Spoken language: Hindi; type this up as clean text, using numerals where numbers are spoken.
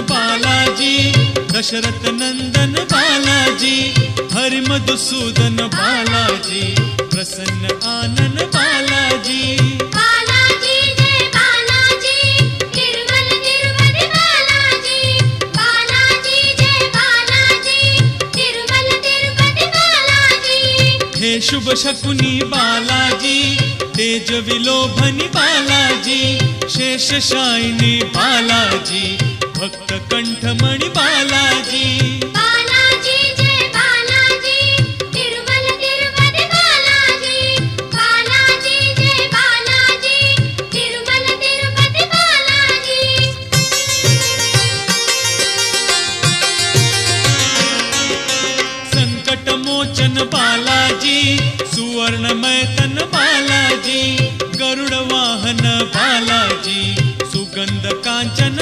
बालाजी, दशरथ नंदन बालाजी, हरि मधुसूदन बालाजी, प्रसन्न आनन बालाजी। बालाजी जय बालाजी, निर्मल निर्मल बालाजी, बालाजी जय बालाजी, निर्मल निर्मल बालाजी। हे शुभ शकुनी बालाजी, तेज विलोभनी बालाजी, शेषशायिनी बालाजी, भक्त कंठमणि बालाजी। बालाजी जय बालाजी, निर्मल निर्मल बालाजी, बालाजी जय बालाजी, निर्मल निर्मल बालाजी। संकट मोचन बालाजी, सुवर्णमय तन बालाजी, गरुड वाहन बालाजी, सुगंध कांचन